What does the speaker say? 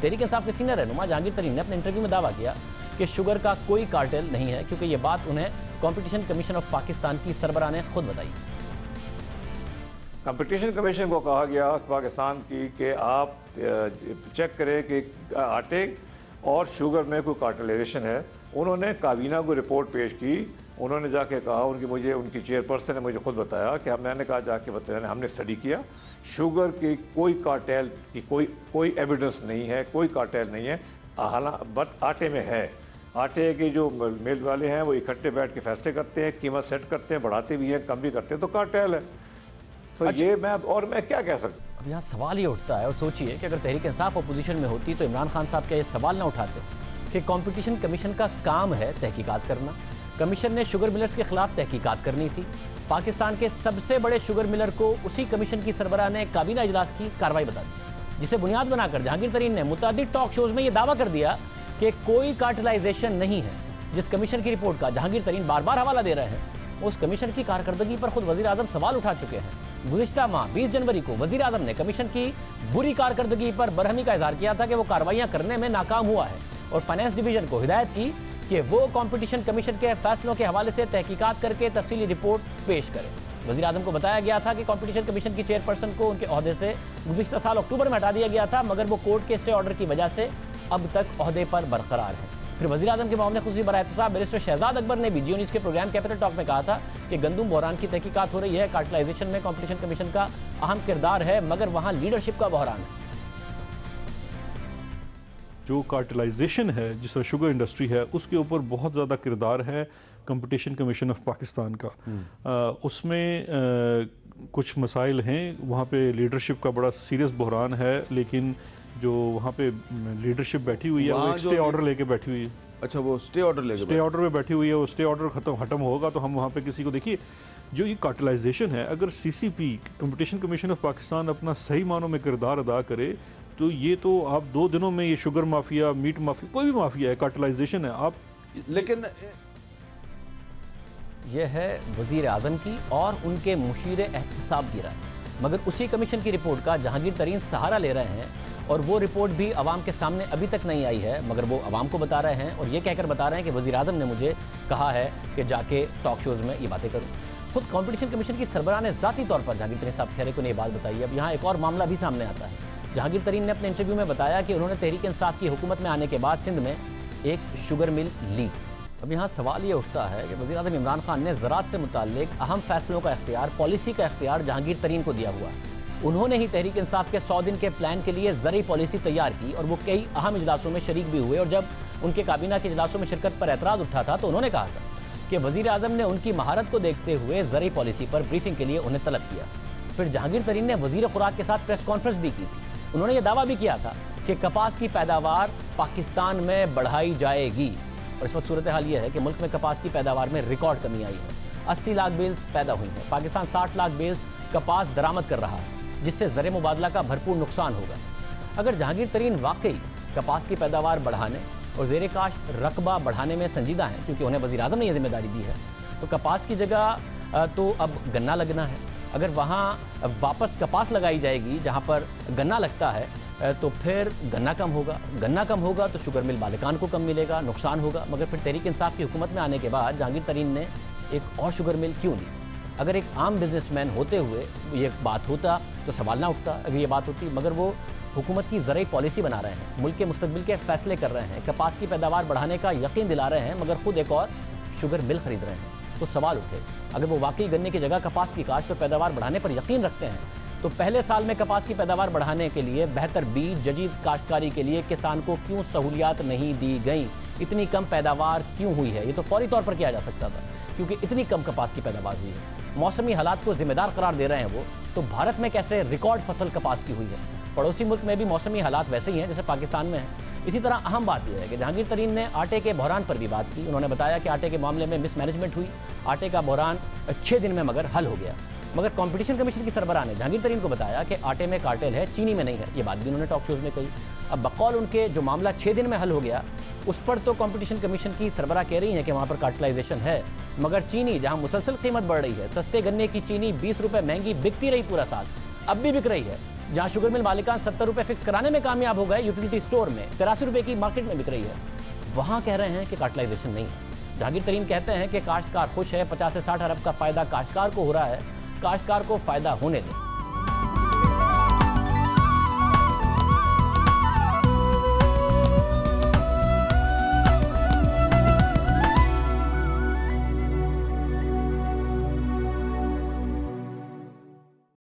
तहरीक इंसाफ के सीनियर रहनुमा जहांगीर तरीन ने अपने इंटरव्यू में दावा किया कि शुगर का कोई कार्टेल नहीं है, क्योंकि ये बात उन्हें कंपटीशन कमीशन ऑफ पाकिस्तान की सरबराह ने खुद बताई। कंपटीशन कमीशन को कहा गया पाकिस्तान की कि आप चेक करें कि आटे और शुगर में कोई कार्टेलाइजेशन है। उन्होंने काबीना को रिपोर्ट पेश की। उन्होंने जाके कहा, उनकी चेयरपर्सन ने मुझे खुद बताया कि मैंने कहा जाके बताया, हमने स्टडी किया, शुगर की कोई कार्टेल की कोई एविडेंस नहीं है, कोई कार्टेल नहीं है। हालांकि बट आटे में है। आटे के जो मिल वाले हैं वो इकट्ठे बैठ के फैसले करते हैं, कीमत सेट करते हैं, बढ़ाते भी हैं, कम भी करते हैं, तो कार्टेल है। तो अच्छा। ये मैं क्या कह सकता हूँ। अब यहाँ सवाल ये उठता है, और सोचिए कि अगर तहरीक इंसाफ अपोजिशन में होती तो इमरान खान साहब क्या ये सवाल ना उठाते कि कंपटीशन कमीशन का काम है तहकीकात करना। कमीशन ने शुगर मिलर्स के खिलाफ तहकीकात करनी थी। पाकिस्तान के सबसे बड़े शुगर मिलर को उसी कमीशन की सरबराह ने काबीना इजलास की कार्रवाई बता दी, जिसे बुनियाद बनाकर जहांगीर तरीन ने मुतादिद टॉक शोज में यह दावा कर दिया कि कोई कार्टेलाइजेशन नहीं है। जिस कमीशन की रिपोर्ट का जहांगीर तरीन बार बार हवाला दे रहे हैं, उस कमीशन की कारकर्दगी पर खुद वजीर आजम सवाल उठा चुके हैं। गुज़िश्ता माह 20 जनवरी को वजीर आजम ने कमीशन की बुरी कारकर्दगी पर बरहमी का इजहार किया था कि वो कार्रवाइयां करने में नाकाम हुआ है, और फाइनेंस डिवीजन को हिदायत की कि वो कंपटीशन कमीशन के फैसलों के हवाले से तहकीकात करके तफसीली रिपोर्ट पेश करे। वजीर आजम को बताया गया था कि कंपटीशन कमीशन की चेयरपर्सन को उनके ओहदे से गुज़िश्ता साल अक्टूबर में हटा दिया गया था, मगर वो कोर्ट के स्टे ऑर्डर की वजह से अब तक ओहदे पर बरकरार है। फिर वज़ीर आज़म के मामले खुशी बराए एहतसाब बैरिस्टर शहजाद अकबर ने भी जियो न्यूज़ के प्रोग्राम कैपिटल टॉक में कहा था कि गंदुम बहरान की तहकीकात हो रही है। कार्टेलाइजेशन में कंपटीशन कमीशन का अहम किरदार है, मगर वहाँ लीडरशिप का बहरान है। जो कार्टेलाइजेशन है, जिस तरह शुगर इंडस्ट्री है, उसके ऊपर बहुत ज़्यादा किरदार है कंपटीशन कमीशन ऑफ पाकिस्तान का। उसमें कुछ मसाइल हैं, वहाँ पे लीडरशिप का बड़ा सीरियस बहरान है, लेकिन जो वहाँ पे लीडरशिप बैठी हुई है वो स्टे ऑर्डर लेके बैठी हुई है। अच्छा, वो स्टे ऑर्डर लेके स्टे ऑर्डर में बैठी हुई है। वो स्टे ऑर्डर खत्म होगा तो हम वहाँ पे किसी को, देखिए जो ये कार्टेलाइजेशन है, अगर CCP competition commission of Pakistan अपना सही मानों में किरदार अदा करे तो ये तो आप 2 दिनों में ये शुगर माफिया, मीट माफिया, कोई भी माफिया है, कार्टेलाइजेशन है आप। लेकिन यह है वज़ीर आज़म की और उनके मुशीर एहतसाब की राय, मगर उसी कमीशन की रिपोर्ट का जहांगीर तरीन सहारा ले रहे हैं, और वो रिपोर्ट भी अवाम के सामने अभी तक नहीं आई है, मगर वो अवाम को बता रहे हैं और ये कहकर बता रहे हैं कि वज़ीर आज़म ने मुझे कहा है कि जाके टॉक शोज़ में ये बातें करूँ। खुद कंपटीशन कमीशन की सरबराह ने ज़ाती तौर पर जहांगीर तरीन साहब खैरे को ये बात बताई। अब यहाँ एक और मामला भी सामने आता है। जहांगीर तरीन ने अपने इंटरव्यू में बताया कि उन्होंने तहरीक इंसाफ की हुकूमत में आने के बाद सिंध में एक शुगर मिल ली। अब यहाँ सवाल ये उठता है कि वज़ीर आज़म इमरान खान ने ज़राअत से मुताल्लिक अहम फैसलों का इख्तियार, पॉलिसी का इख्तियार जहांगीर तरीन को दिया हुआ है। उन्होंने ही तहरीक इंसाफ के 100 दिन के प्लान के लिए ज़रूरी पॉलिसी तैयार की, और वो कई अहम इजलासों में शरीक भी हुए। और जब उनके काबीना के इजलासों में शिरकत पर एतराज़ उठा था तो उन्होंने कहा था कि वज़ीर आज़म ने उनकी महारत को देखते हुए ज़रूरी पॉलिसी पर ब्रीफिंग के लिए उन्हें तलब किया। फिर जहांगीर तरीन ने वज़ीर खुराक के साथ प्रेस कॉन्फ्रेंस भी की थी। उन्होंने ये दावा भी किया था कि कपास की पैदावार पाकिस्तान में बढ़ाई जाएगी, और इस वक्त सूरत हाल ये है कि मुल्क में कपास की पैदावार में रिकॉर्ड कमी आई है। 80 लाख बेल्स पैदा हुई हैं। पाकिस्तान 60 लाख बेल्स कपास दरामद कर रहा है, जिससे ज़र मुबादला का भरपूर नुकसान होगा। अगर जहांगीर तरीन वाकई कपास की पैदावार बढ़ाने और ज़ेर काश्त रकबा बढ़ाने में संजीदा हैं, क्योंकि उन्हें वज़ीर आज़म ने यह जिम्मेदारी दी है, तो कपास की जगह तो अब गन्ना लगना है। अगर वहाँ वापस कपास लगाई जाएगी जहाँ पर गन्ना लगता है, तो फिर गन्ना कम होगा तो शुगर मिल मालिकान को कम मिलेगा, नुकसान होगा। मगर फिर तहरीक इंसाफ की हुकूमत में आने के बाद जहांगीर तरीन ने एक और शुगर मिल क्यों ली? अगर एक आम बिजनेसमैन होते हुए ये बात होता तो सवाल ना उठता, अगर ये बात होती, मगर वो हुकूमत की ज़रूरी पॉलिसी बना रहे हैं, मुल्क के मुस्तकबिल के फैसले कर रहे हैं, कपास की पैदावार बढ़ाने का यकीन दिला रहे हैं, मगर खुद एक और शुगर मिल खरीद रहे हैं। तो सवाल उठे, अगर वो वाकई गन्ने की जगह कपास की काश्त और पैदावार बढ़ाने पर यकीन रखते हैं, तो पहले साल में कपास की पैदावार बढ़ाने के लिए बेहतर बीज, जदीद काश्तकारी के लिए किसान को क्यों सहूलियात नहीं दी गई? इतनी कम पैदावार क्यों हुई है? ये तो फौरी तौर पर किया जा सकता था, क्योंकि इतनी कम कपास की पैदावार हुई है। मौसमी हालात को जिम्मेदार करार दे रहे हैं वो, तो भारत में कैसे रिकॉर्ड फसल कपास की हुई है? पड़ोसी मुल्क में भी मौसमी हालात वैसे ही हैं जैसे पाकिस्तान में है। इसी तरह अहम बात यह है कि जहांगीर तरीन ने आटे के बहरान पर भी बात की। उन्होंने बताया कि आटे के मामले में मिसमैनेजमेंट हुई, आटे का बहरान 6 दिन में मगर हल हो गया। मगर कंपटीशन कमीशन की सरबराह ने जहांगीर तरीन को बताया कि आटे में कार्टेल है, चीनी में नहीं है। ये बात भी उन्होंने टॉक शोज में कही। अब बकौल उनके जो मामला 6 दिन में हल हो गया, उस पर तो कंपटीशन कमीशन की सरबराह कह रही है कि वहाँ पर कार्टेलाइजेशन है, मगर चीनी जहाँ मुसलसल कीमत बढ़ रही है, सस्ते गन्ने की चीनी 20 रुपये महंगी बिकती रही पूरा साल, अब भी बिक रही है, जहां शुगर मिल मालिकान 70 रुपए फिक्स कराने में कामयाब हो गए, यूटिलिटी स्टोर में 83 रुपए की मार्केट में बिक रही है, वहां कह रहे हैं कि कार्टेलाइजेशन नहीं है। जहांगीर तरीन कहते हैं कि काश्तकार खुश है, 50 से 60 अरब का फायदा काश्तकार को हो रहा है, काश्तकार को फायदा होने दें।